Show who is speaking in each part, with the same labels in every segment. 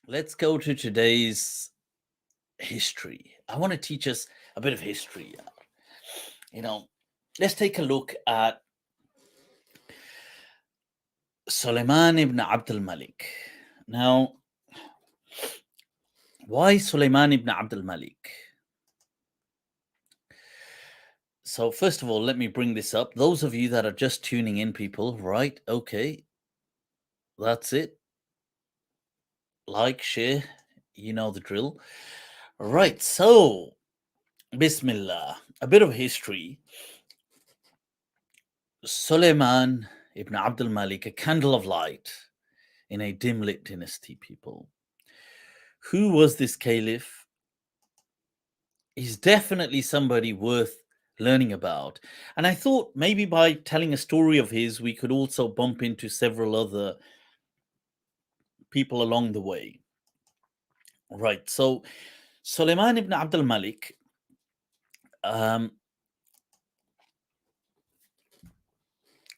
Speaker 1: let's go to today's history. I want to teach us a bit of history. You know, let's take a look at Sulaiman ibn AbdulMalik. Now, why Sulaiman ibn AbdulMalik? So, first of all, let me bring this up. Those of you that are just tuning in, people, right? Okay, that's it. Like, share, you know the drill. Right, so, Bismillah, a bit of history. Sulaiman ibn Abdul Malik, a candle of light in a dim lit dynasty, people. Who was this caliph? He's definitely somebody worth learning about. And I thought maybe by telling a story of his, we could also bump into several other people along the way. Right. So Sulaiman ibn Abdul Malik, um,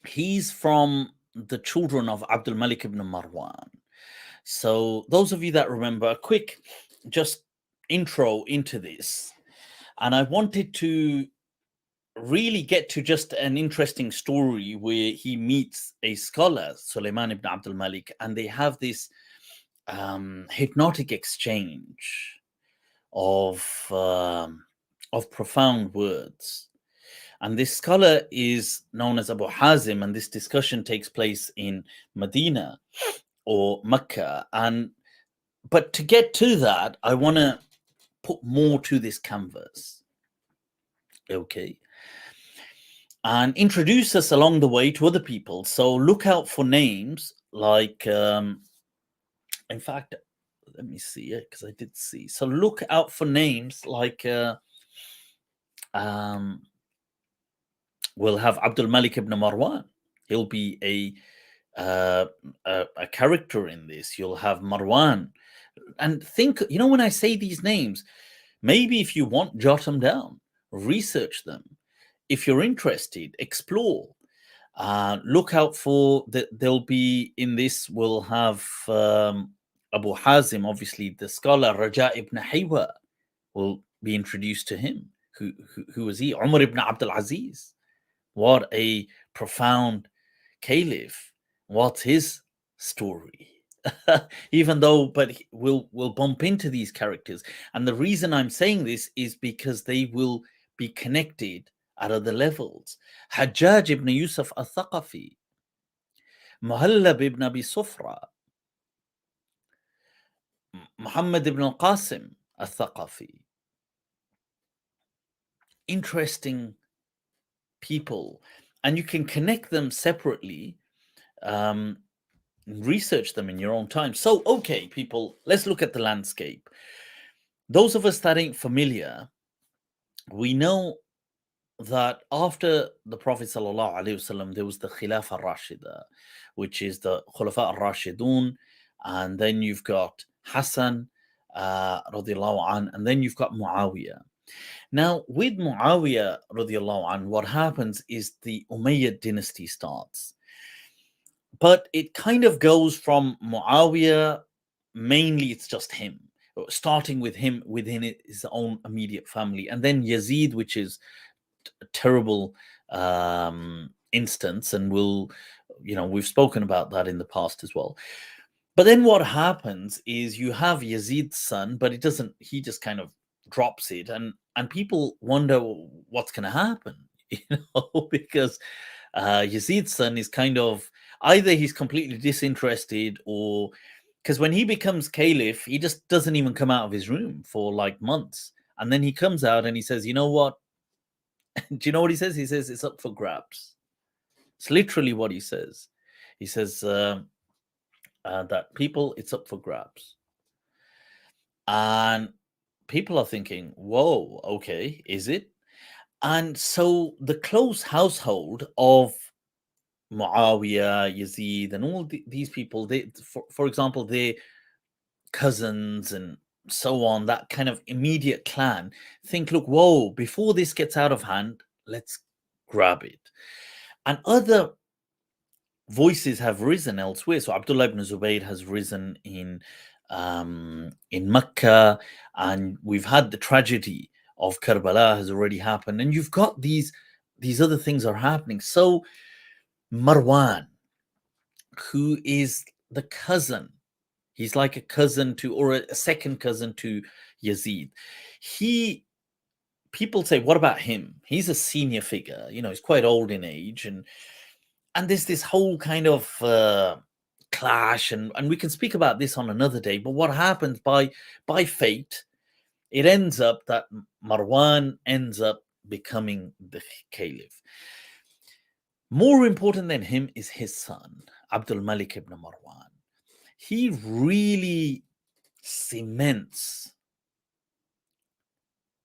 Speaker 1: he's from the children of Abdul Malik ibn Marwan. So those of you that remember, a quick just intro into this. And I wanted to really get to just an interesting story where he meets a scholar, Sulaiman ibn Abdul Malik, and they have this hypnotic exchange of profound words. And this scholar is known as Abu Hazim, and this discussion takes place in Medina or Mecca. But to get to that, I want to put more to this canvas. Okay. And introduce us along the way to other people. So look out for names like, in fact, let me see it because I did see. So look out for names like, we'll have Abdul Malik ibn Marwan. He'll be a character in this. You'll have Marwan. And think, when I say these names, maybe if you want, jot them down, research them. If you're interested, explore. Look out for that. There'll be in this. We'll have Abu Hazim, obviously the scholar Raja ibn Haywa will be introduced to him. Who was he? Umar ibn Abdul Aziz. What a profound caliph. What's his story? Even though, but we'll bump into these characters, and the reason I'm saying this is because they will be connected at other levels. Hajjaj ibn Yusuf al-Thaqafi, Muhallab ibn Abi Sufra, Muhammad ibn al-Qasim al-Thaqafi. Interesting people, and you can connect them separately, research them in your own time. So, okay, people, let's look at the landscape. Those of us that ain't familiar, we know that after the Prophet ﷺ, there was the Khilafah al-Rashida, which is the Khulafa al-Rashidun, and then you've got Hassan radiallahu an, and then you've got Muawiyah. Now, with Muawiyah radiallahu an, what happens is the Umayyad dynasty starts. But it kind of goes from Muawiyah, mainly it's just him, starting with him within his own immediate family, and then Yazid, which is a terrible instance, and we've spoken about that in the past as well. But then what happens is you have Yazid's son, but he just kind of drops it, and people wonder what's going to happen, because Yazid's son is kind of, either he's completely disinterested, or because when he becomes caliph, he just doesn't even come out of his room for like months, and then he comes out and he says, you know what? Do you know what he says? He says it's up for grabs. It's literally what he says. He says that people, it's up for grabs. And people are thinking, whoa, okay, is it? And so the close household of Muawiyah, Yazid, and all these people, they, for example, their cousins and so on, that kind of immediate clan, think, look, whoa, before this gets out of hand, let's grab it. And other voices have risen elsewhere. So Abdullah ibn Zubayr has risen in in Mecca, and we've had the tragedy of Karbala has already happened, and you've got these other things are happening. So Marwan, who is the cousin, he's like a cousin to, or a second cousin to Yazid. He People say, what about him? He's a senior figure, he's quite old in age, and there's this whole kind of clash, and we can speak about this on another day. But what happens by fate, it ends up that Marwan ends up becoming the caliph. More important than him is his son, AbdulMalik ibn Marwan. He really cements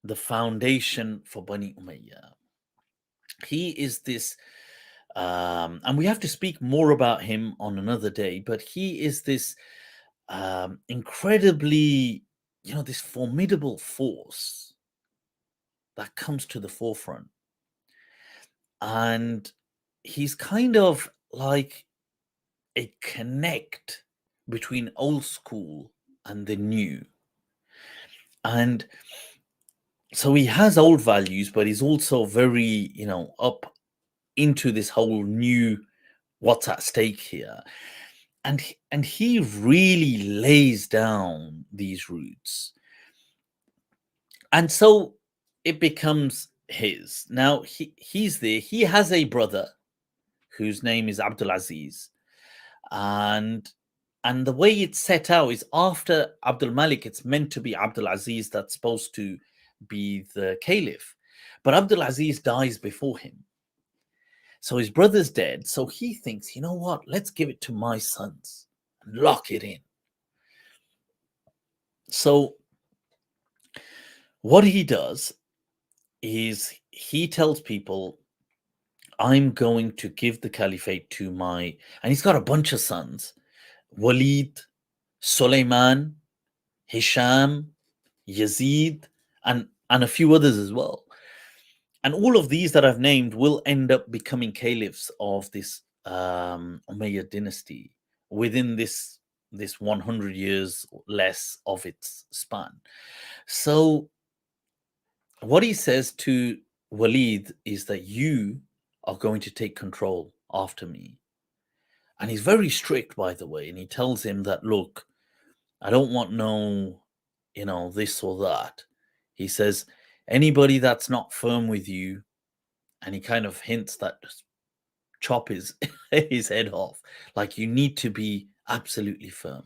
Speaker 1: the foundation for Bani Umayyad. He is this, and we have to speak more about him on another day, but he is this incredibly, this formidable force that comes to the forefront. And he's kind of like a connect between old school and the new. And so he has old values, but he's also very, up into this whole new what's at stake here. And he really lays down these roots. And so it becomes his. Now he's there. He has a brother whose name is Abdul Aziz. And the way it's set out is after Abdul Malik, it's meant to be Abdul Aziz that's supposed to be the caliph. But Abdul Aziz dies before him. So his brother's dead. So he thinks, you know what? Let's give it to my sons and lock it in. So what he does is he tells people, I'm going to give the caliphate to my, and he's got a bunch of sons, Walid, Sulaiman, Hisham, Yazid, and a few others as well. And all of these that I've named will end up becoming caliphs of this Umayyad dynasty within this 100 years less of its span. So what he says to Walid is that you are going to take control after me. And he's very strict, by the way. And he tells him that, look, I don't want no, this or that. He says, anybody that's not firm with you, and he kind of hints that chop his head off. Like, you need to be absolutely firm.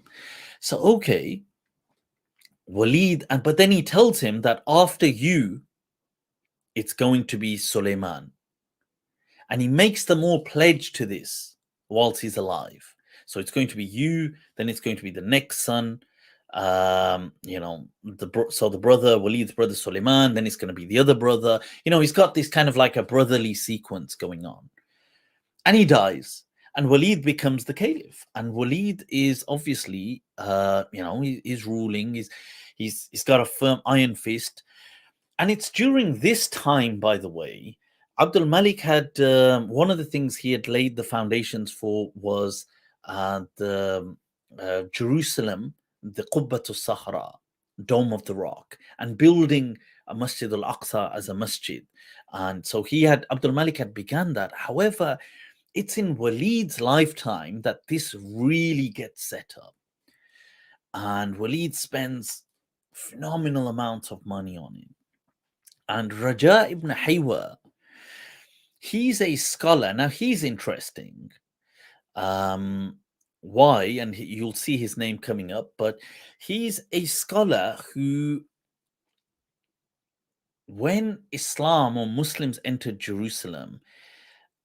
Speaker 1: So, okay, Walid, but then he tells him that after you, it's going to be Suleiman. And he makes them all pledge to this whilst he's alive. So it's going to be you, then it's going to be the next son, so the brother, Walid's brother Suleiman, then it's going to be the other brother. He's got this kind of like a brotherly sequence going on. And he dies. And Walid becomes the caliph. And Walid is obviously, he's ruling. He's got a firm iron fist. And it's during this time, by the way, Abdul Malik had one of the things he had laid the foundations for was the Jerusalem, the Qubbat al-Sahra, Dome of the Rock, and building a Masjid al-Aqsa as a masjid. And so Abdul Malik had begun that. However, it's in Walid's lifetime that this really gets set up. And Walid spends phenomenal amounts of money on it. And Raja ibn Haywa, he's a scholar. Now, he's interesting. Why? And you'll see his name coming up, but he's a scholar who, when Islam or Muslims entered Jerusalem,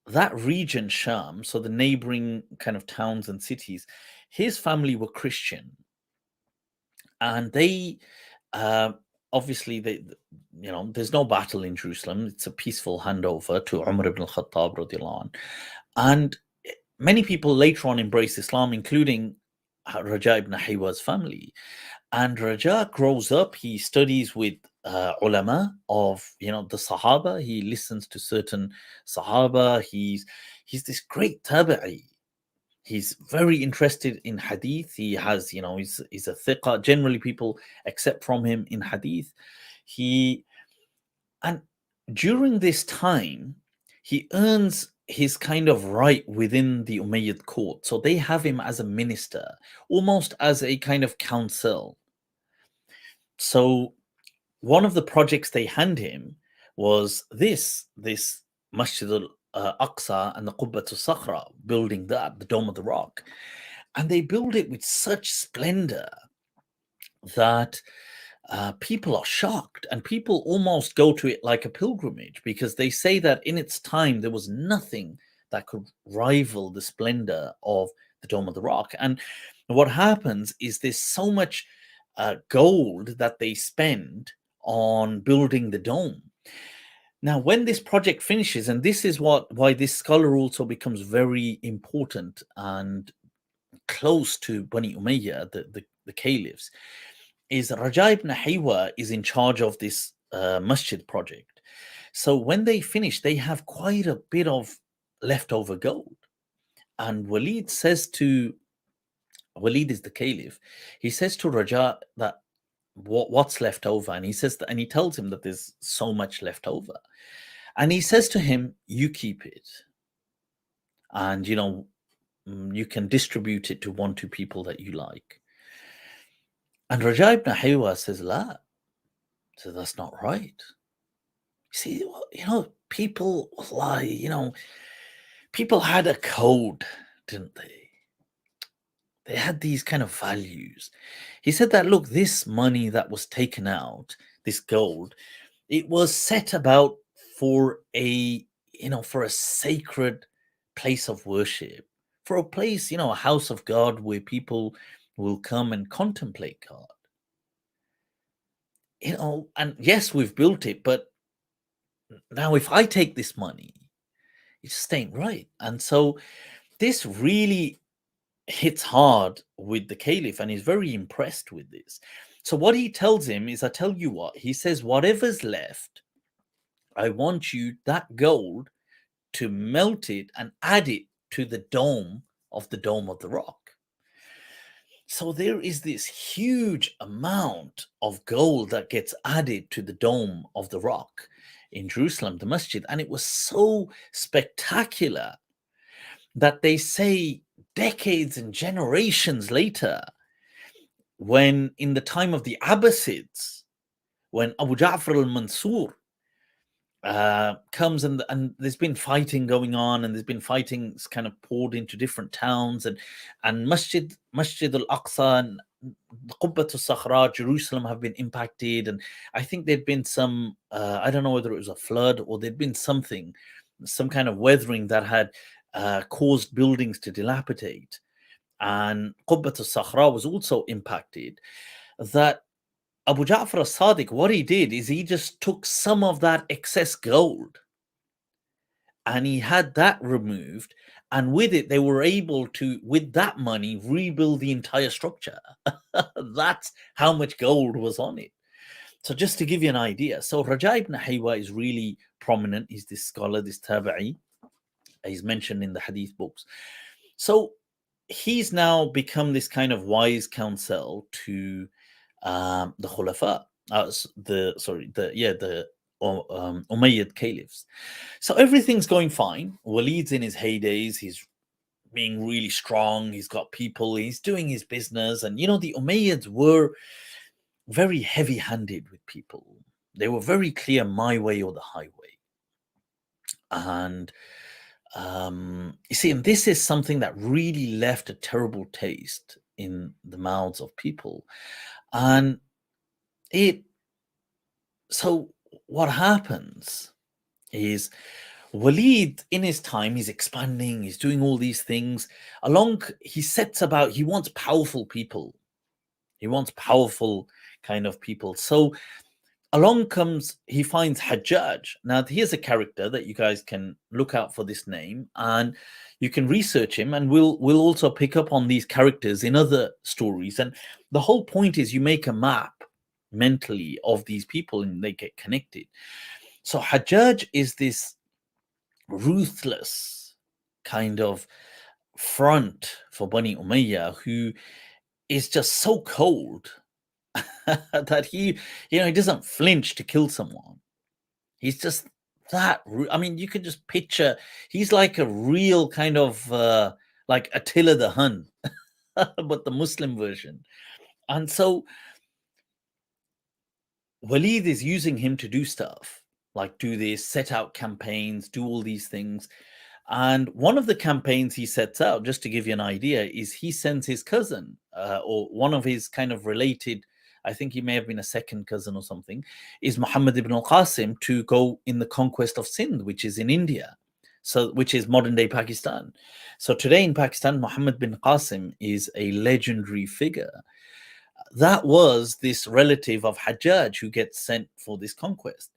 Speaker 1: that region, Sham, so the neighboring kind of towns and cities, his family were Christian. And they, obviously, there's no battle in Jerusalem. It's a peaceful handover to Umar ibn al-Khattab radiallahu anh. And many people later on embraced Islam, including Raja ibn Haywa's family. And Raja grows up, he studies with ulama of, the Sahaba. He listens to certain Sahaba. He's this great tabi'i. He's very interested in hadith. He has, he's a thiqa. Generally, people accept from him in hadith. He and during this time, he earns his kind of right within the Umayyad court. So they have him as a minister, almost as a kind of council. So one of the projects they hand him was this Masjid al-Aqsa and the Qubbat al-Sakhra, building that, the Dome of the Rock. And they build it with such splendor that people are shocked, and people almost go to it like a pilgrimage, because they say that in its time there was nothing that could rival the splendor of the Dome of the Rock. And what happens is there's so much gold that they spend on building the dome. Now, when this project finishes, and this is why this scholar also becomes very important and close to Bani Umayyah, the caliphs, is Raja ibn Haywa is in charge of this masjid project. So when they finish, they have quite a bit of leftover gold. And Walid is the caliph. He says to Raja that what's left over, and he says that, and he tells him that there's so much left over, and he says to him, "You keep it, and you can distribute it to 1-2 people that you like." And Raja ibn Haywa says, "La," so that's not right. See, people lie. People had a code, didn't they? They had these kind of values. He said that, look, this money that was taken out, this gold, it was set about for a sacred place of worship, for a place, a house of God where people will come and contemplate God. And yes, we've built it, but now if I take this money, it just ain't right. And so this really hits hard with the caliph, and he's very impressed with this. So what he tells him is, I tell you what, he says, whatever's left, I want you, that gold, to melt it and add it to the Dome of the Rock. So there is this huge amount of gold that gets added to the Dome of the Rock in Jerusalem, the masjid, and it was so spectacular that they say decades and generations later, when in the time of the Abbasids, when Abu Ja'far al-Mansur comes, and there's been fighting going on, and there's been fighting kind of poured into different towns, and Masjid al-Aqsa and Qubbat al-Sakhra, Jerusalem, have been impacted. And I think there'd been some, I don't know whether it was a flood or there'd been some kind of weathering that had caused buildings to dilapidate. And Qubbat al-Sakhra was also impacted. That Abu Ja'far al-Sadiq, what he did is he just took some of that excess gold and he had that removed, and with it they were able to, with that money, rebuild the entire structure. That's how much gold was on it. So just to give you an idea, so Raja ibn Haywa is really prominent. He's this scholar, this tabi'i. He's mentioned in the hadith books. So he's now become this kind of wise counsel to the Khulafa, the Umayyad caliphs. So everything's going fine. Walid's in his heydays. He's being really strong. He's got people. He's doing his business. And, the Umayyads were very heavy-handed with people. They were very clear, my way or the highway. And you see, and this is something that really left a terrible taste in the mouths of people. And so what happens is Walid, in his time, he's expanding, he's doing all these things. He sets about, he wants powerful people. He wants powerful kind of people. So he finds Hajjaj. Now, here's a character that you guys can look out for this name, and you can research him, and we'll also pick up on these characters in other stories. And the whole point is you make a map mentally of these people and they get connected. So Hajjaj is this ruthless kind of front for Bani Umayyad, who is just so cold that he doesn't flinch to kill someone. He's just I mean, you can just picture he's like a real kind of like Attila the Hun, but the Muslim version. And so Walid is using him to do stuff, like do this, set out campaigns, do all these things. And one of the campaigns he sets out, just to give you an idea, is he sends his cousin or one of his kind of related, I think he may have been a second cousin or something, is Muhammad ibn al-Qasim to go in the conquest of Sindh, which is in India, so which is modern day Pakistan. So today in Pakistan, Muhammad bin Qasim is a legendary figure. That was this relative of Hajjaj who gets sent for this conquest.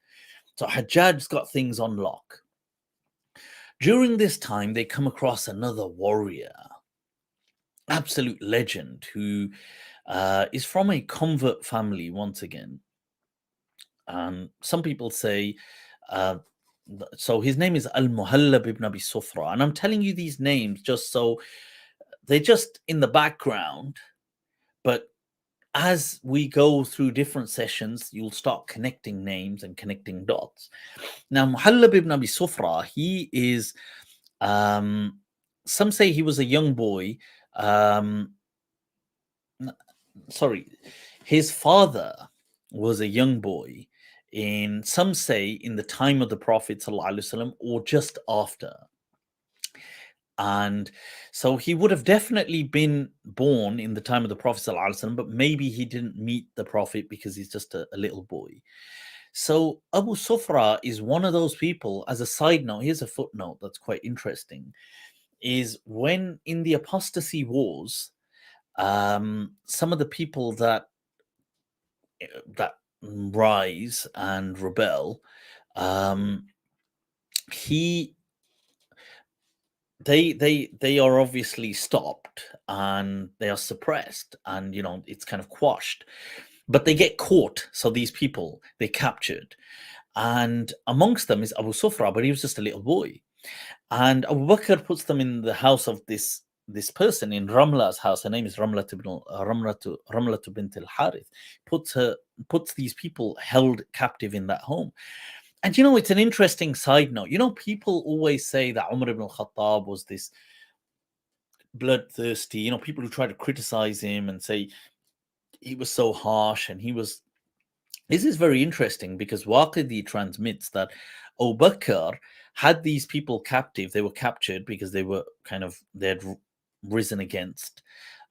Speaker 1: So Hajjaj's got things on lock. During this time, they come across another warrior, absolute legend, who is from a convert family once again. And some people say, so his name is Al-Muhallab ibn Abi Sufra. And I'm telling you these names just so they're just in the background, but as we go through different sessions, you'll start connecting names and connecting dots. Now, Muhallab ibn Abi Sufra, he is, some say he was a young boy. Sorry, his father was a young boy some say in the time of the Prophet ﷺ or just after. And so he would have definitely been born in the time of the Prophet ﷺ, but maybe he didn't meet the Prophet because he's just a little boy. So Abu Sufra is one of those people. As a side note, here's a footnote that's quite interesting, is when in the apostasy wars, some of the people that rise and rebel, they are obviously stopped and they are suppressed, and it's kind of quashed, but they get caught. So these people, they captured, and amongst them is Abu Sufra, but he was just a little boy. And Abu Bakr puts them in the house of this person in Ramla's house. Her name is Ramla bint al-Harith. Puts these people held captive in that home. And it's an interesting side note. People always say that Umar ibn al-Khattab was this bloodthirsty, people who try to criticize him and say he was so harsh, and this is very interesting because Waqidi transmits that Abu Bakr had these people captive. They were captured because they had risen against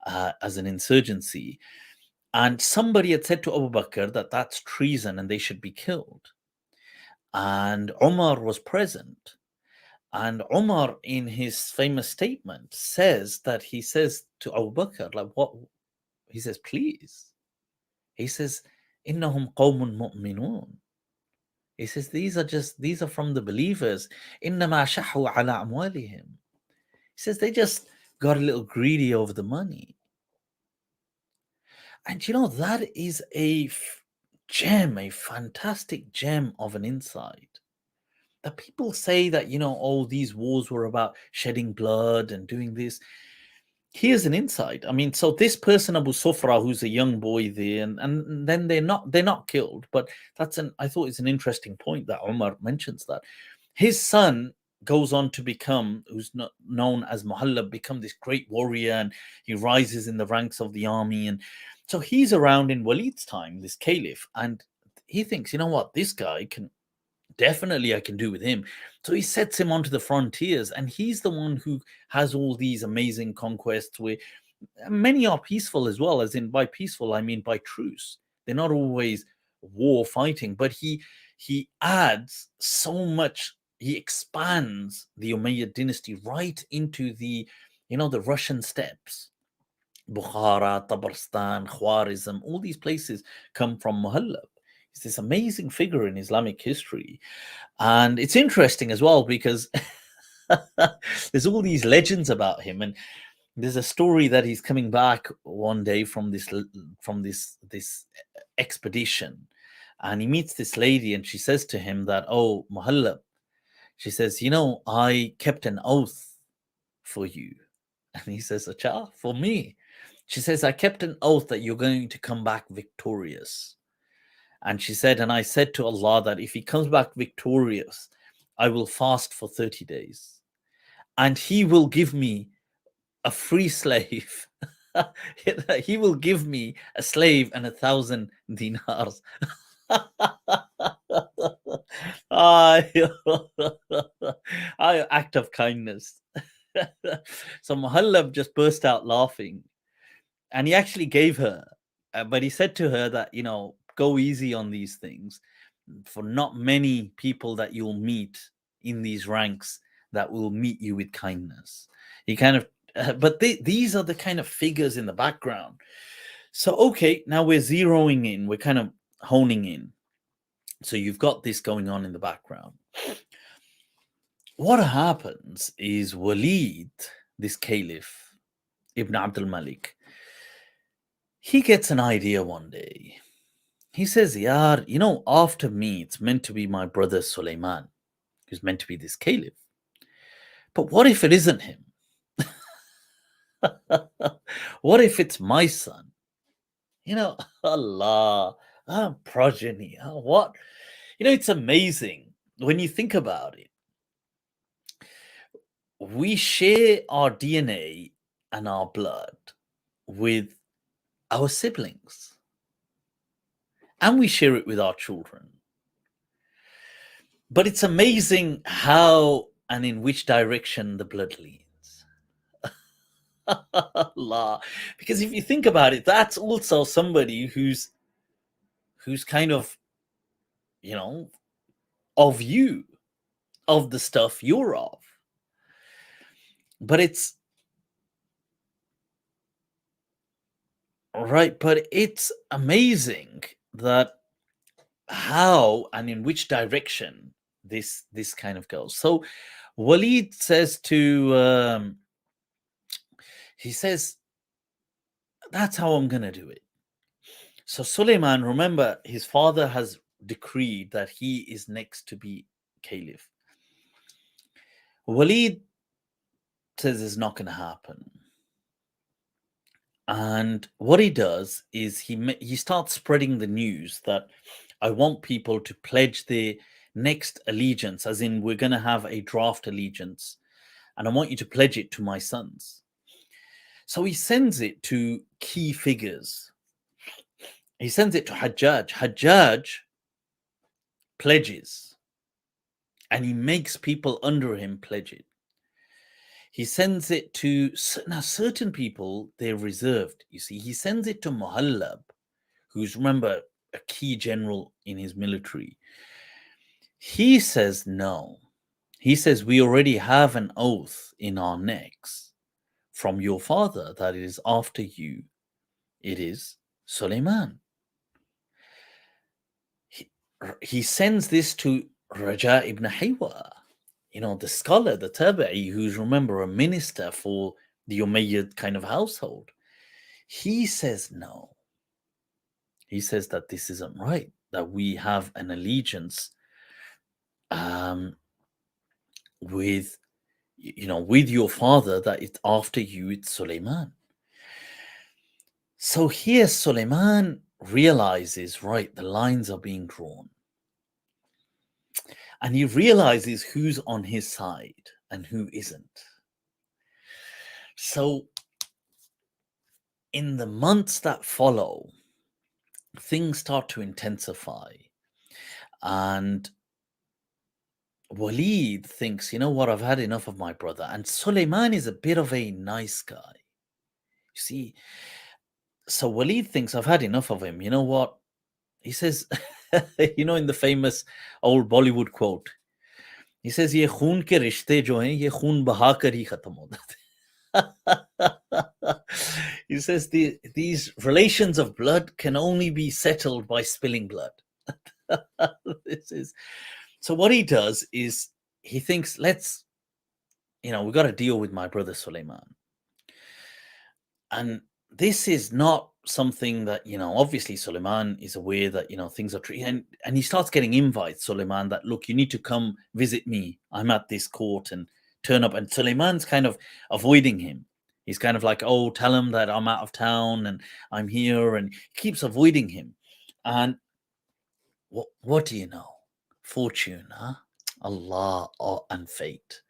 Speaker 1: as an insurgency. And somebody had said to Abu Bakr that that's treason and they should be killed. And Umar was present. And Umar, in his famous statement, says he says to Abu Bakr, like, what? He says, please. He says, Innahum qawmun mu'minun. He says, these are from the believers. Innama shahu ala amwalihim. He says, they just got a little greedy over the money. And that is a fantastic gem of an insight. That people say that, these wars were about shedding blood and doing this. Here's an insight. I mean, so this person, Abu Sufra, who's a young boy there, and then they're not killed. But I thought it's an interesting point that Umar mentions that his son goes on to become, who's not known as Muhallab, become this great warrior, and he rises in the ranks of the army. And so he's around in Walid's time, this caliph, and he thinks, this guy can definitely, I can do with him. So he sets him onto the frontiers, and he's the one who has all these amazing conquests where many are peaceful as well. As in, by peaceful, I mean by truce. They're not always war fighting, but he adds so much. He expands the Umayyad dynasty right into the Russian steppes. Bukhara, Tabarstan, Khwarizm, all these places come from Muhallab. He's this amazing figure in Islamic history. And it's interesting as well because there's all these legends about him. And there's a story that he's coming back one day from this expedition, and he meets this lady, and she says to him that, oh, Muhallab, she says, I kept an oath for you. And he says, Acha, for me. She says, I kept an oath that you're going to come back victorious. And she said, and I said to Allah that if he comes back victorious, I will fast for 30 days. And he will give me a free slave. He will give me a slave and 1,000 dinars. Act of kindness. So Muhallab just burst out laughing, and he actually gave her, but he said to her that, go easy on these things, for not many people that you'll meet in these ranks that will meet you with kindness. He kind of, but these are the kind of figures in the background. So, okay, now we're zeroing in, we're kind of honing in. So you've got this going on in the background. What happens is Walid, this caliph, Ibn AbdulMalik, he gets an idea one day. He says, Yar, after me, it's meant to be my brother Suleiman, who's meant to be this caliph. But what if it isn't him? What if it's my son? Allah, progeny. What? It's amazing when you think about it. We share our DNA and our blood with our siblings, and we share it with our children. But it's amazing how and in which direction the blood leans. Allah. Because if you think about it, that's also somebody who's kind of, of you, of the stuff you're of. But it's right, but it's amazing that how and in which direction this kind of goes. So Walid says he says, that's how I'm gonna do it. So Suleiman, remember, his father has decreed that he is next to be caliph. Walid says it's not going to happen. And what he does is he starts spreading the news that I want people to pledge their next allegiance, as in we're going to have a draft allegiance, and I want you to pledge it to my sons. So he sends it to key figures. He sends it to Hajjaj. Hajjaj pledges, and he makes people under him pledge it. He sends it to now certain people, they're reserved. You see, he sends it to Muhallab, who's, remember, a key general in his military. He says no. He says, we already have an oath in our necks from your father that it is after you, it is Suleiman. He sends this to Raja ibn Haywa, the scholar, the tabi'i, who's, remember, a minister for the Umayyad kind of household. He says no. He says that this isn't right, that we have an allegiance with your father, that it's after you, it's Suleiman. So here Suleiman realizes, right, the lines are being drawn. And he realizes who's on his side and who isn't. So in the months that follow, things start to intensify. And Walid thinks, you know what, I've had enough of my brother. And Suleiman is a bit of a nice guy. You see, so Walid thinks, I've had enough of him. You know what? He says, in the famous old Bollywood quote, he says, ye khoon ke rishte jo hain, ye khoon baha kar hi khatam ho jate. He says, these relations of blood can only be settled by spilling blood. So what he does is he thinks, we've got to deal with my brother Suleiman. And this is not something that, obviously Suleiman is aware that, things are true. And he starts getting invites, Suleiman, that, look, you need to come visit me. I'm at this court, and turn up. And Suleiman's kind of avoiding him. He's kind of like, oh, tell him that I'm out of town and I'm here, and he keeps avoiding him. And what do you know? Fortune, huh? Allah and fate.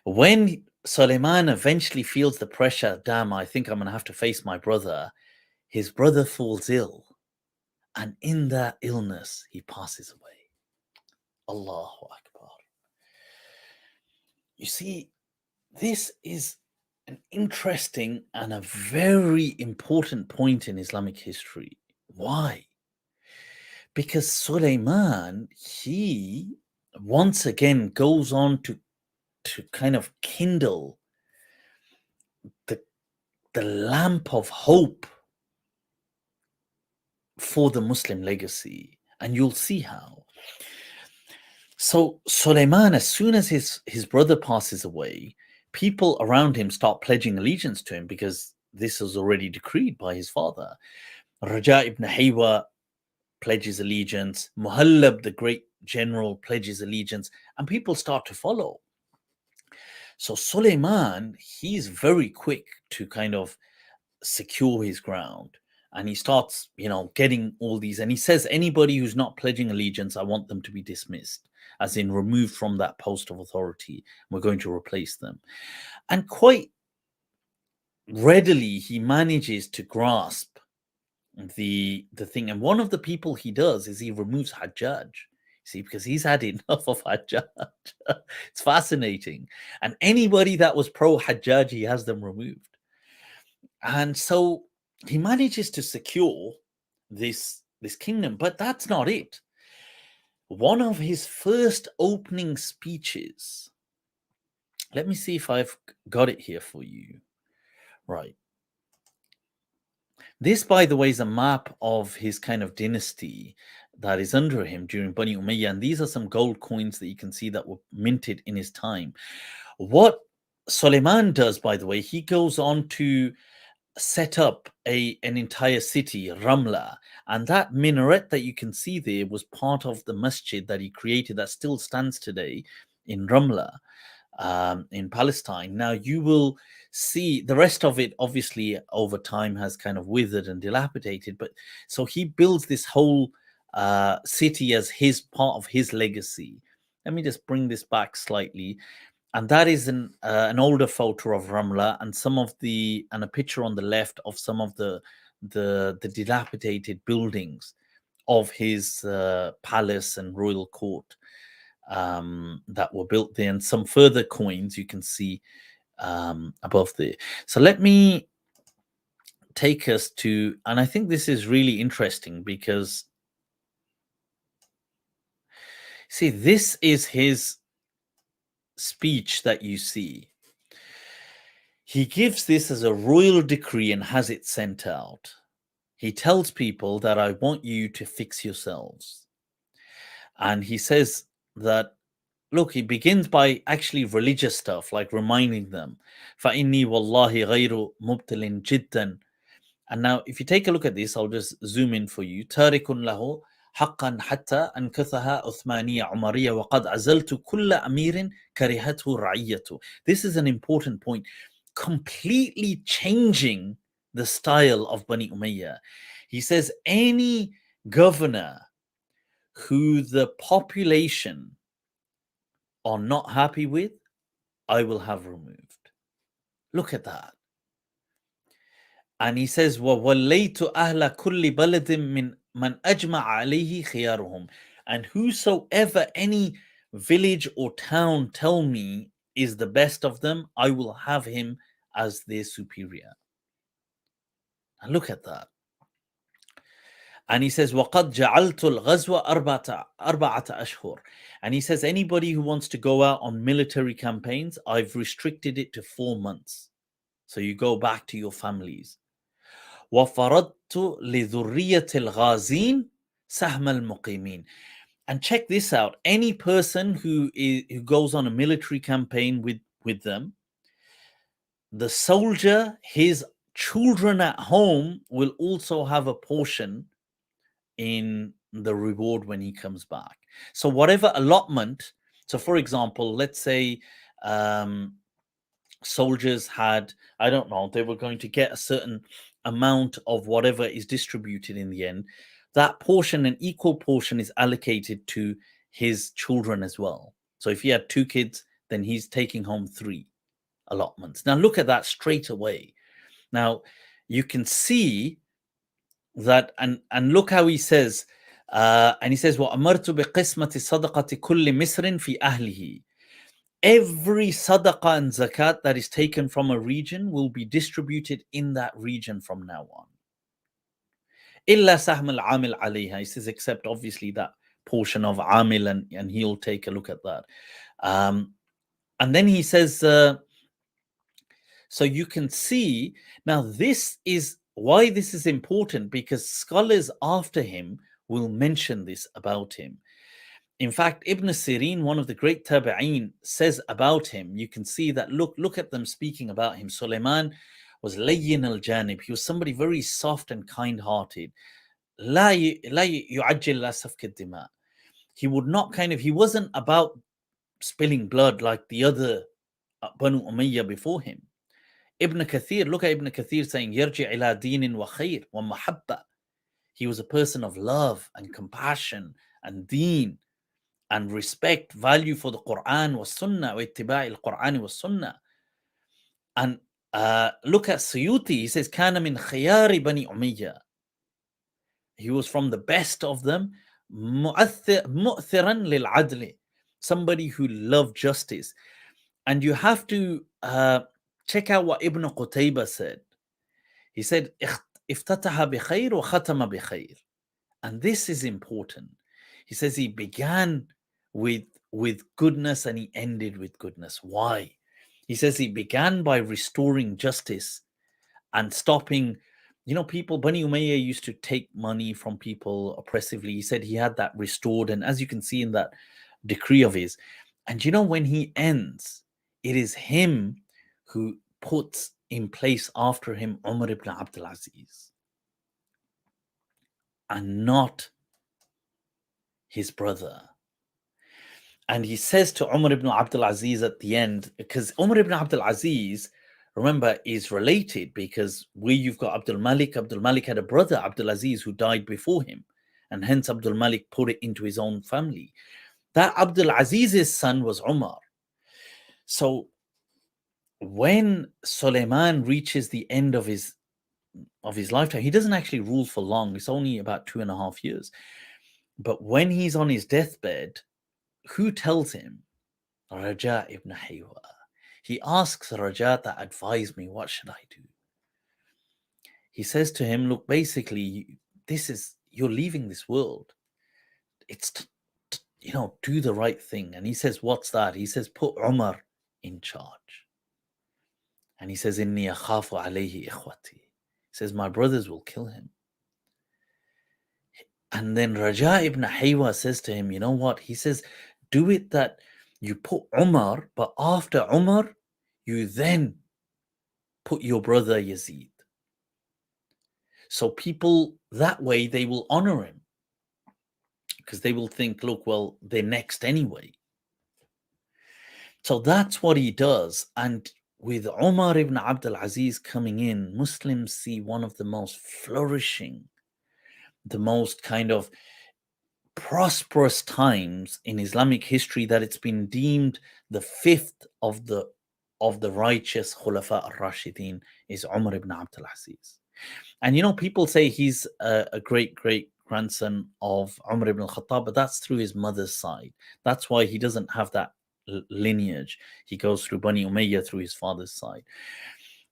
Speaker 1: When Suleiman eventually feels the pressure, damn, I think I'm going to have to face my brother, his brother falls ill. And in that illness, he passes away. Allahu Akbar. You see, this is an interesting and a very important point in Islamic history. Why? Because Suleiman, he once again goes on to kind of kindle the lamp of hope for the Muslim legacy. And you'll see how. So Suleiman, as soon as his brother passes away, people around him start pledging allegiance to him because this was already decreed by his father. Raja ibn Haywa pledges allegiance. Muhallab, the great general, pledges allegiance, and people start to follow. So Suleiman, he's very quick to kind of secure his ground. And he starts, getting all these. And he says, anybody who's not pledging allegiance, I want them to be dismissed, as in removed from that post of authority. We're going to replace them. And quite readily, he manages to grasp the thing. And one of the people he does is he removes Hajjaj. See, because he's had enough of Hajjaj. It's fascinating. And anybody that was pro-Hajjaj, he has them removed. And so he manages to secure this kingdom, but that's not it. One of his first opening speeches, let me see if I've got it here for you. Right. This, by the way, is a map of his kind of dynasty that is under him during Bani Umayyad. And these are some gold coins that you can see that were minted in his time. What Suleiman does, by the way, he goes on to set up an entire city, Ramla, and that minaret that you can see there was part of the masjid that he created that still stands today in Ramla, in Palestine. Now you will see the rest of it, obviously over time has kind of withered and dilapidated, but so he builds this whole city as his part of his legacy. Let me just bring this back slightly. And that is an older photo of Ramla, and a picture on the left of some of the dilapidated buildings of his palace and royal court that were built there, and some further coins you can see above there. So let me take us to, and I think this is really interesting because, see, this is his speech that you see. He gives this as a royal decree and has it sent out. He tells people that I want you to fix yourselves. And he says that, look, he begins by actually religious stuff, like reminding them, فَإِنِّي وَاللَّهِ غَيْرُ مُبْتِلٍ جِدًّا. And now, if you take a look at this, I'll just zoom in for you. تَارِكٌ لَهُ حقا حتى أنكثها عثمانية عمرية وقد عزلت كل أمير كرهته رعيته. This is an important point. Completely changing the style of Bani Umayyad. He says any governor who the population are not happy with, I will have removed. Look at that. And he says, وَوَلَّيْتُ أَهْلَ كُلِّ بَلَدٍ مِّن مَنْ أَجْمَعَ عَلَيْهِ خِيَارُهُم. And whosoever any village or town tell me is the best of them, I will have him as their superior. And look at that. And he says, وَقَدْ جَعَلْتُ الْغَزْوَ أَرْبَعَةَ أَشْهُرٍ. And he says, anybody who wants to go out on military campaigns, I've restricted it to 4 months. So you go back to your families. وَفَرَضْتُ لِذُرِّيَّةِ الْغَازِينَ سَهْمَ الْمُقِيمِينَ. And check this out. Any person who goes on a military campaign with them, the soldier, his children at home will also have a portion in the reward when he comes back. So whatever allotment, so for example, let's say soldiers had, I don't know, they were going to get a certain amount of whatever is distributed in the end. That portion, an equal portion, is allocated to his children as well. So if he had 2 kids, then he's taking home 3 allotments. Now look at that straight away. Now you can see that, and look how he says, and he says, وَأَمَرْتُ بِقِسْمَةِ صَدَقَةِ كُلِّ مِصْرٍ فِي أَهْلِهِ. Every sadaqah and zakat that is taken from a region will be distributed in that region from now on. إِلَّا سَهْمَ الْعَامِلْ عَلَيْهَا. He says, except obviously that portion of Amil, and he'll take a look at that. And then he says, so you can see, now this is why this is important, because scholars after him will mention this about him. In fact, Ibn Sirin, one of the great tabi'een, says about him, you can see that, look at them speaking about him. Suleiman was layyin al-janib. He was somebody very soft and kind-hearted. La yu'ajjil la safk ad-dima. He would not he wasn't about spilling blood like the other Banu Umayyad before him. Ibn Kathir, look at Ibn Kathir saying, Yarji ila dinin wa khair wa mahabba. He was a person of love and compassion and deen and respect, value for the Quran was Sunnah, wa ittiba' al-Quran was Sunnah. And look at Suyuti, he says, Kana min khayari bani Umayyah. He was from the best of them, mu'thiran lil adli, somebody who loved justice. And you have to check out what Ibn Qutayba said. He said, افتتح بخير وختم بخير. And this is important. He says he began with goodness and he ended with goodness. Why? He says he began by restoring justice and stopping, people, Bani Umayyah used to take money from people oppressively. He said he had that restored. And as you can see in that decree of his, and when he ends, it is him who puts in place after him Umar ibn Abdul Aziz, and not his brother. And he says to Umar ibn Abdul Aziz at the end, because Umar ibn Abdul Aziz, remember, is related, because where you've got AbdulMalik had a brother, Abdul Aziz, who died before him. And hence AbdulMalik put it into his own family. That Abdul Aziz's son was Umar. So when Suleiman reaches the end of his lifetime, he doesn't actually rule for long. It's only about 2.5 years. But when he's on his deathbed, who tells him? Raja ibn Haywa. He asks Raja to advise me, what should I do? He says to him, look, basically, you're leaving this world. It's, do the right thing. And he says, what's that? He says, put Umar in charge. And he says, Inni akhafu alayhi ikhwati. He says, my brothers will kill him. And then Raja ibn Haywa says to him, you know what? He says, do it that you put Umar, but after Umar, you then put your brother Yazid. So people, that way, they will honor him. Because they will think, look, well, they're next anyway. So that's what he does. And with Umar ibn Abdul Aziz coming in, Muslims see one of the most flourishing, the most kind of prosperous times in Islamic history, that it's been deemed the 5th of the righteous Khulafa al-Rashidin is Umar ibn Abdul Aziz. And people say he's a great grandson of Umar ibn al-Khattab, but that's through his mother's side. That's why he doesn't have that lineage. He goes through Bani Umayyah through his father's side.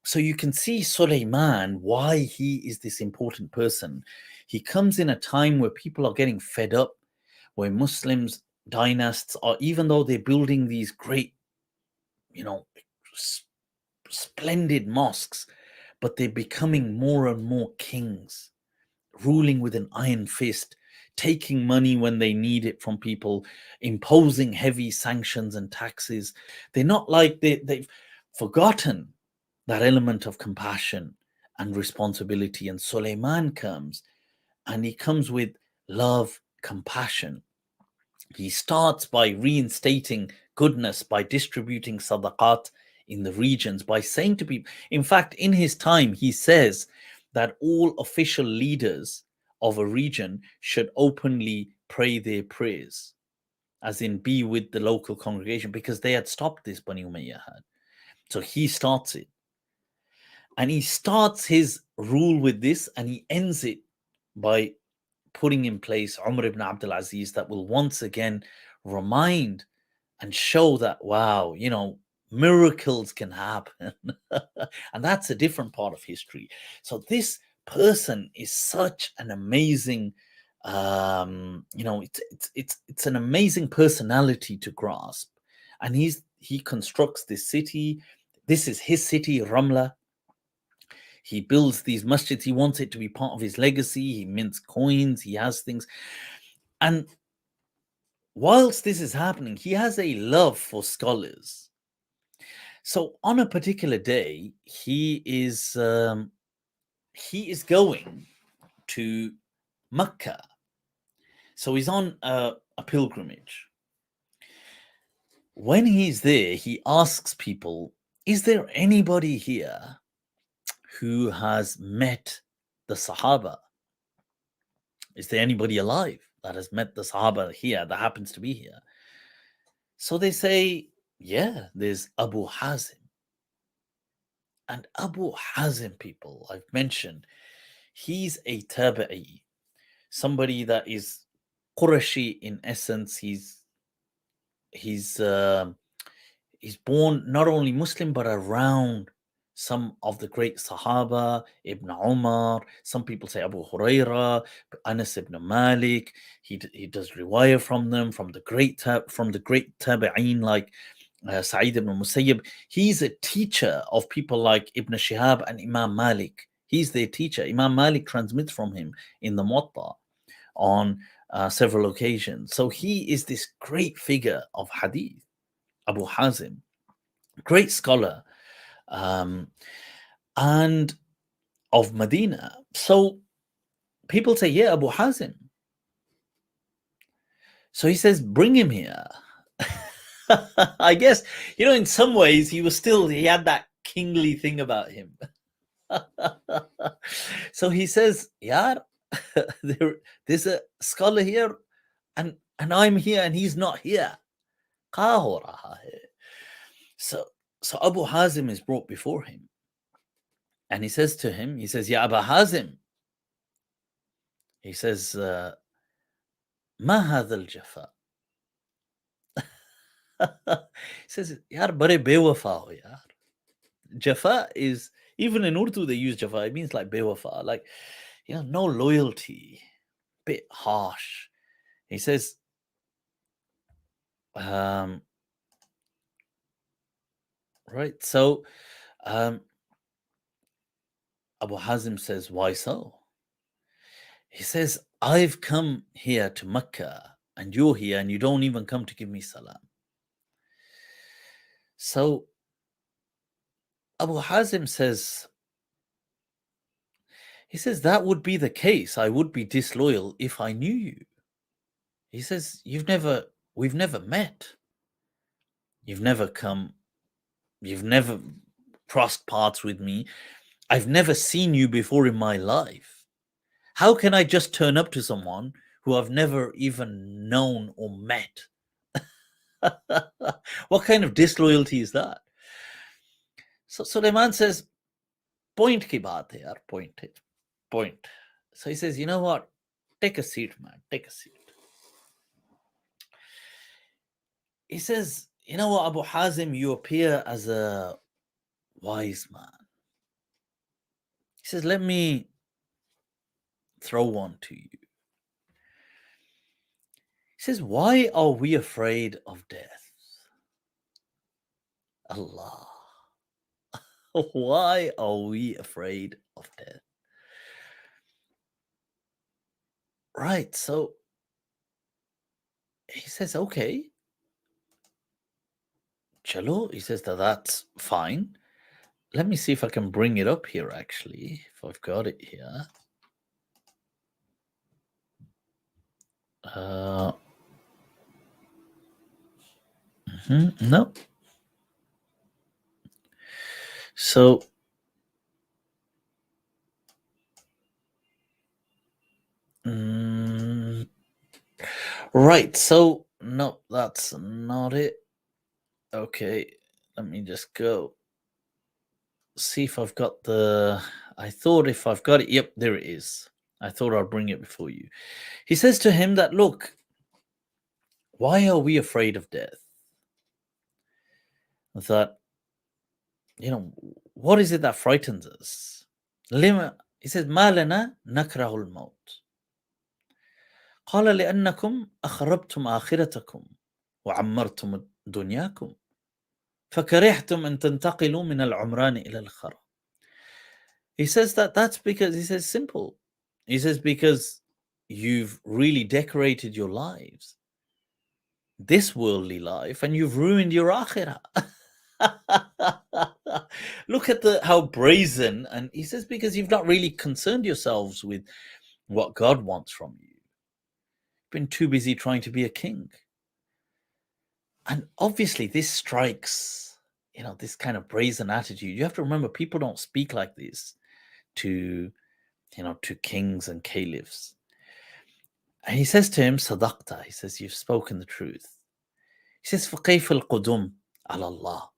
Speaker 1: So you can see Suleiman, why he is this important person. He comes in a time where people are getting fed up, where Muslims, dynasts are, even though they're building these great, splendid mosques, but they're becoming more and more kings, ruling with an iron fist, taking money when they need it from people, imposing heavy sanctions and taxes. They're not like they've forgotten that element of compassion and responsibility. And Suleiman comes, and he comes with love, compassion. He starts by reinstating goodness by distributing sadaqat in the regions by saying to people, in fact, in his time, he says that all official leaders of a region should openly pray their prayers, as in be with the local congregation, because they had stopped this, Bani Umayyad had. So he starts it. And he starts his rule with this, and he ends it by putting in place Umar ibn Abdul Aziz that will once again remind and show that, wow, miracles can happen. And that's a different part of history. So this person is such an amazing, it's an amazing personality to grasp. And he constructs this city. This is his city, Ramla. He builds these masjids. He wants it to be part of his legacy. He mints coins. He has things. And whilst this is happening, he has a love for scholars. So on a particular day, he is going to Mecca. So he's on a pilgrimage. When he's there, he asks people, is there anybody here who has met the Sahaba? Is there anybody alive that has met the Sahaba here, that happens to be here? So they say, yeah, there's Abu Hazim. And Abu Hazim, people, I've mentioned, he's a tabi'i, somebody that is Qurashi in essence. He's born not only Muslim but around some of the great Sahaba, Ibn Umar. Some people say Abu Huraira, Anas ibn Malik. He does riwayah from them, from the great tabi'een like Sa'id ibn Musayyib. He's a teacher of people like Ibn Shihab and Imam Malik. He's their teacher. Imam Malik transmits from him in the Muwatta on several occasions. So he is this great figure of hadith, Abu Hazim, great scholar, and of Medina. So people say, yeah, Abu Hazim. So he says, bring him here. I guess, in some ways, he had that kingly thing about him. So he says, Yar, there's a scholar here, and I'm here, and he's not here. So Abu Hazim is brought before him, and he says to him, Ya Abu Hazim, he says, Ma hadha al-jafa. He says, Yar, bare bewafa ho, yar. Jafa is, even in Urdu they use Jafa, it means like bewafa, like, no loyalty, bit harsh. He says, right, so Abu Hazim says, why so? He says, I've come here to Mecca and you're here and you don't even come to give me salam. So Abu Hazim says, that would be the case. I would be disloyal if I knew you. He says, we've never met. You've never come. You've never crossed paths with me. I've never seen you before in my life. How can I just turn up to someone who I've never even known or met? What kind of disloyalty is that? So Suleiman says, point ki baat hai yaar, point. So he says, you know what? Take a seat, man. Take a seat. He says, you know what, Abu Hazim, you appear as a wise man. He says, let me throw one to you. He says, why are we afraid of death? Allah. Why are we afraid of death? Right, so he says, okay. Chalo, he says that's fine. Let me see if I can bring it up here, actually, if I've got it here. No. So, right. So, no, that's not it. Okay, let me just go see if I've got the. I thought if I've got it, yep, there it is. I thought I'd bring it before you. He says to him that, look, why are we afraid of death? That, what is it that frightens us? Lima, he says, ما لنا نكره الموت. قال لأنكم أخربتم آخرتكم وعمرتم دنياكم فكرهتم أن تنتقلوا من العمران إلى الخراب. He says that's because, he says, simple. He says, because you've really decorated your lives, this worldly life, and you've ruined your akhirah. Look at how brazen. And he says, because you've not really concerned yourselves with what God wants from you. You've been too busy trying to be a king. And obviously this strikes, this kind of brazen attitude. You have to remember, people don't speak like this to kings and caliphs. And he says to him, Sadaqta. He says, you've spoken the truth. He says, فَكَيْفَ الْقُدُومُ عَلَى اللَّهِ.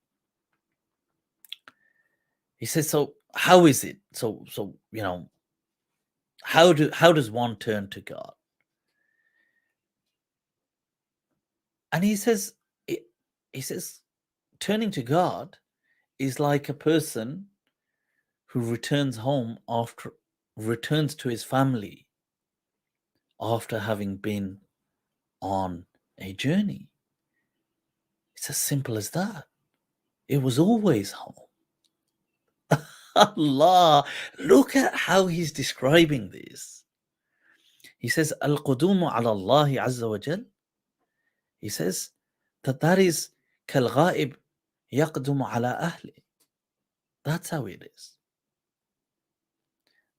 Speaker 1: He says, so how is it? So how does one turn to God? And he says, turning to God is like a person who returns to his family after having been on a journey. It's as simple as that. It was always home. Allah, look at how he's describing this. He says, Al-Qudumu ala Allahi Azza wa Jal. He says that is kal-ghaib yaqdumu ala ahli. That's how it is.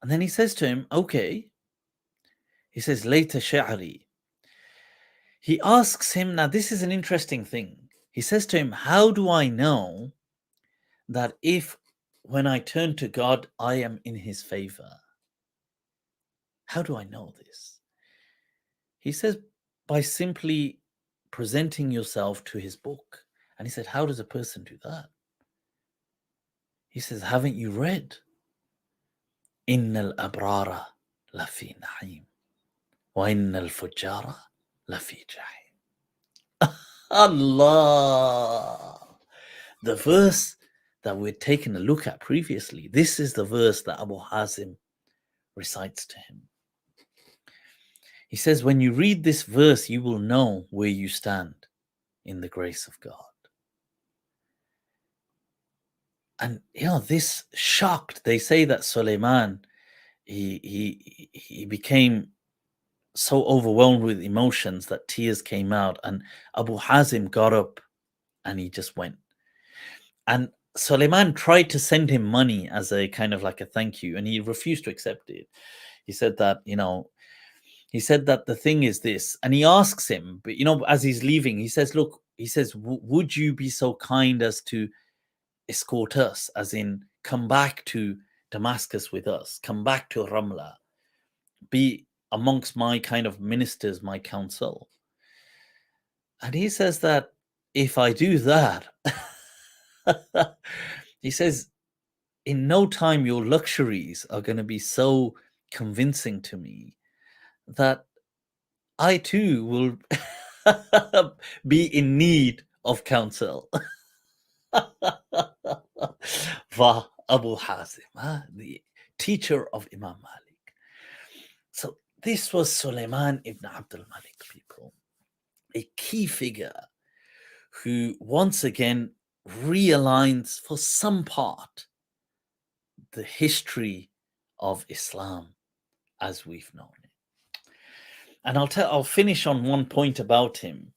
Speaker 1: And then he says to him, okay. He says, Layth sha'ri. He asks him, now this is an interesting thing. He says to him, how do I know that if when I turn to God, I am in his favor? How do I know this? He says, by simply presenting yourself to his book. And he said, how does a person do that? He says, haven't you read? Innal abrara lafi na'im wa innal fujjara lafi jahim. Allah. The verse that we'd taken a look at previously, this is the verse that Abu Hazim recites to him. He says, when you read this verse, you will know where you stand in the grace of God. And this shocked. They say that Suleiman, he became so overwhelmed with emotions that tears came out, and Abu Hazim got up and he just went. And Suleiman tried to send him money as a kind of like a thank you, and he refused to accept it. He said that, the thing is this, and he asks him, but as he's leaving, he says, look, he says, would you be so kind as to escort us, as in come back to Damascus with us, come back to Ramla, be amongst my kind of ministers, my council. And he says that if I do that, he says, in no time your luxuries are going to be so convincing to me that I too will be in need of counsel. Va Abu Hazim, the teacher of Imam Malik. So this was Sulaiman ibn AbdulMalik, people, a key figure who once again realigns for some part the history of Islam as we've known it. And I'll finish on one point about him.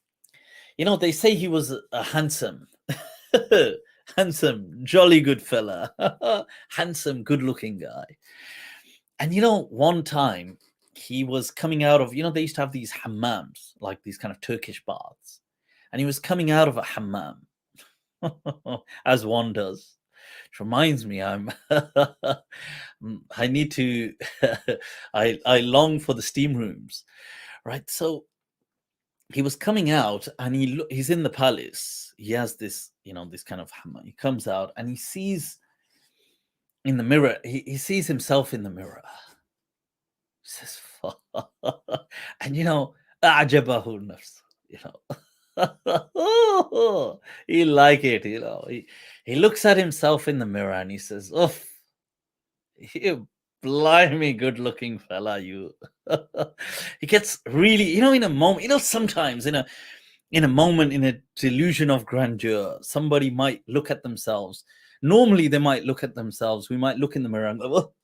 Speaker 1: They say he was a handsome, jolly good fella, handsome, good-looking guy. And one time he was coming out of, they used to have these hammams, like these kind of Turkish baths. And he was coming out of a hammam, as one does, It reminds me, I need to, I long for the steam rooms, right? So he was coming out, and he's in the palace. He has this, this kind of hammer. He comes out and he sees in the mirror, he sees himself in the mirror. He says, and ajabahu nafs, he like it, he looks at himself in the mirror and he says, oh, you blimey good looking fella, you. He gets really, in a moment, sometimes in a moment, in a delusion of grandeur, somebody might look at themselves. Normally they might look at themselves, we might look in the mirror and go,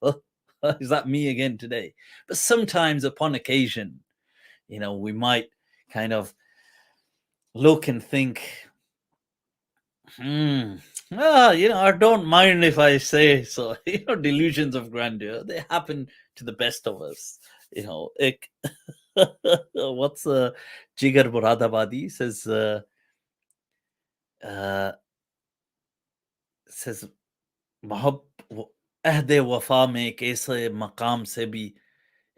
Speaker 1: is that me again today? But sometimes upon occasion, we might kind of look and think, I don't mind if I say so. Delusions of grandeur, they happen to the best of us. What's Jigar Muradabadi says, says अहद वफा में एक ऐसे मकाम से भी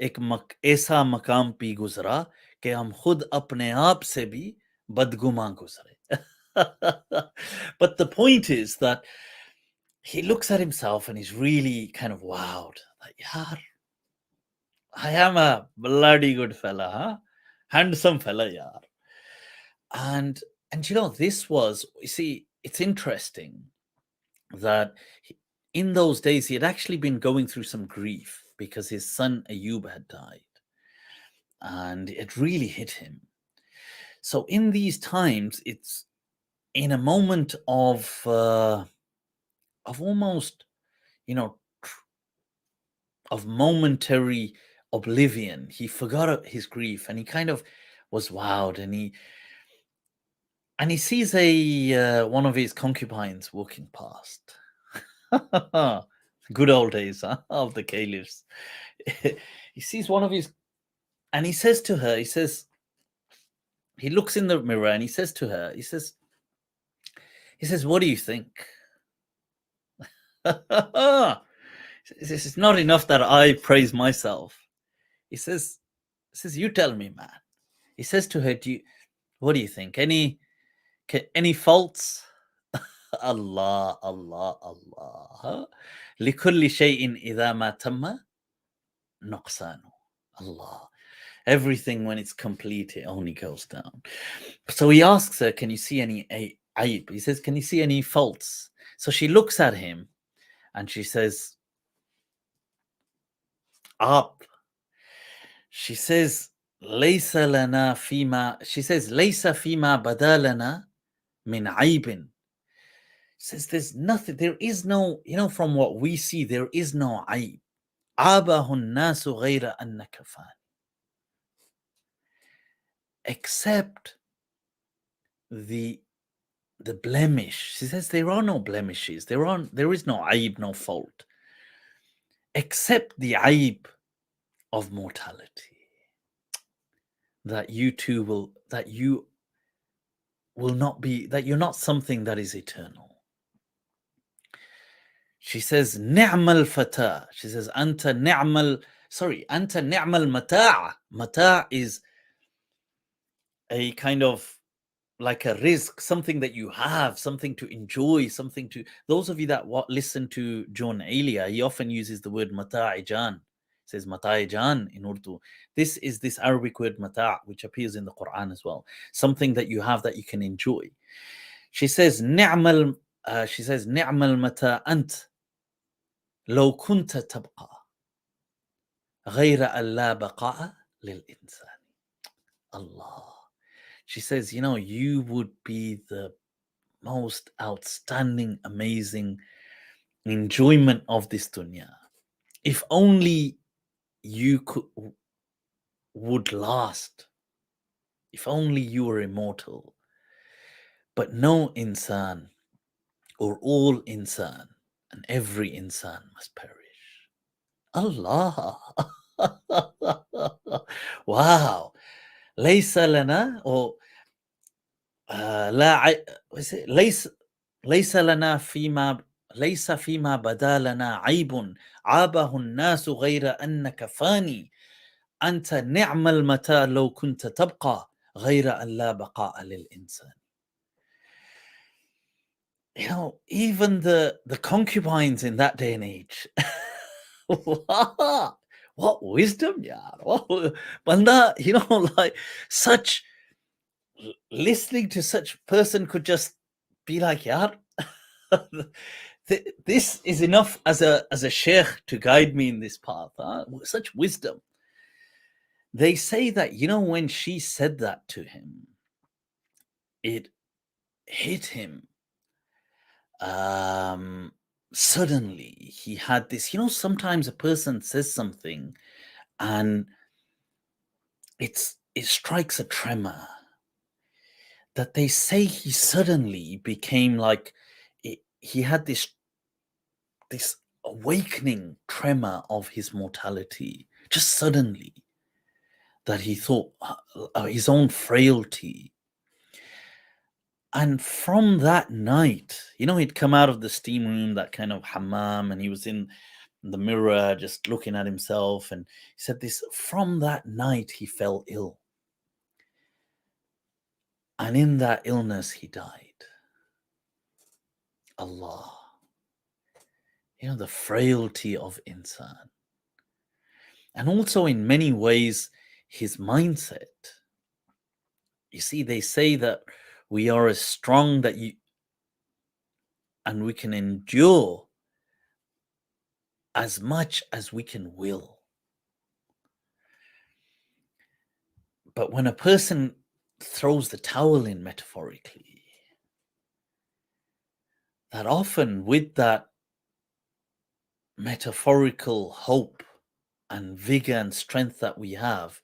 Speaker 1: ऐसा मकाम P गुजरा कि हम खुद अपने आप से भी बदगुमा गुजरे. But the point is that he looks at himself and he's really kind of wowed. Like, yaar, I am a bloody good fella, huh? Handsome fella, yaar. And this was, you see, it's interesting that in those days he had actually been going through some grief because his son Ayub had died, and it really hit him. So in these times, it's in a moment of almost, of momentary oblivion. He forgot his grief, and he kind of was wowed, and he sees one of his concubines walking past. Good old days, huh, of the caliphs. He sees one of his, and he says to her, he looks in the mirror and he says to her, he says, what do you think? This is not enough that I praise myself. He says, you tell me, man. He says to her, what do you think? Any faults? Allah, Allah, Allah. لِكُلِّ شَيْءٍ إِذَا مَا تَمَّ نُقْصَانُ. Allah. Everything, when it's complete, it only goes down. So he asks her, can you see any aib? He says, can you see any faults? So she looks at him and she says, up. She says, لَيْسَ لَنَا فِيمَا, she says, لَيْسَ فِيمَا بَدَى لَنَا مِنْ عَيْبٍ. Says there's nothing, there is no, from what we see, there is no aib. عَابَهُ النَّاسُ غَيْرَ أَنَّكَ فَانٍ. Except the blemish. She says there are no blemishes. There is no aib, no fault, except the aib of mortality. That you will not be, that you're not something that is eternal. She says, ni'mal fata. She says, anta ni'mal mata'. Mata' is a kind of like a risk, something that you have, something to enjoy, something to, those of you that listen to John Elia, he often uses the word mata'ijan. He says mata'ijan in Urdu. This is this Arabic word mata', which appears in the Quran as well. Something that you have that you can enjoy. She says, ni'mal mata' ant law kunta tabqa ghayra an la baqa'a lil insan. Allah. She says, you would be the most outstanding, amazing enjoyment of this dunya if only you would last, if only you were immortal. But no insan, or all insan, and every insan must perish. Allah. Wow. Laysa lana, or لا ليس لنا فيما ليس فيما بدا لنا عيب عابه الناس غير أنك فاني أنت نعم المتى لو كنت تبقى غير أن لا بقاء للإنسان. You know, even the concubines in that day and age, what wisdom, yeah. Banda, you know, like such listening to such person could just be like, yeah, this is enough as a sheikh to guide me in this path. Huh? Such wisdom. They say that, you know, when she said that to him, it hit him. Suddenly he had this, you know, sometimes a person says something and it strikes a tremor, that they say he suddenly became like he had this awakening tremor of his mortality, just suddenly, that he thought his own frailty. And from that night, you know, he'd come out of the steam room, that kind of hammam, and he was in the mirror just looking at himself. And he said this, from that night, he fell ill. And in that illness, he died. Allah. You know, the frailty of insan. And also in many ways, his mindset. You see, they say that we are as strong that and we can endure as much as we can will. But when a person throws the towel in, metaphorically, that often with that metaphorical hope and vigor and strength that we have,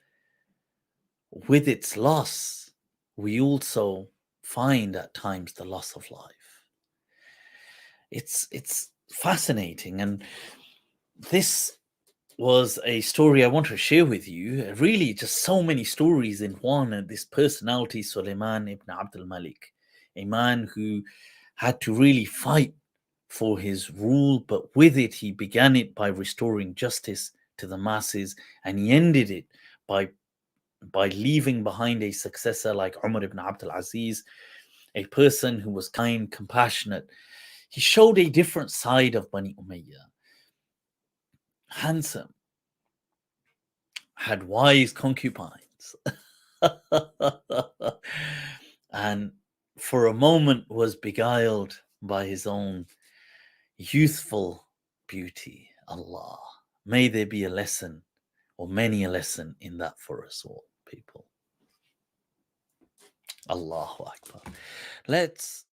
Speaker 1: with its loss, we also find at times the loss of life. It's fascinating, and this was a story I want to share with you. Really, just so many stories in one. And this personality, Sulaiman ibn AbdulMalik, a man who had to really fight for his rule, but with it, he began it by restoring justice to the masses, and he ended it by leaving behind a successor like Umar ibn Abdul Aziz, a person who was kind, compassionate. He showed a different side of Bani Umayyad. Handsome, had wise concubines, and for a moment was beguiled by his own youthful beauty. Allah, may there be a lesson, or many a lesson in that for us all, people. Allahu Akbar. Let's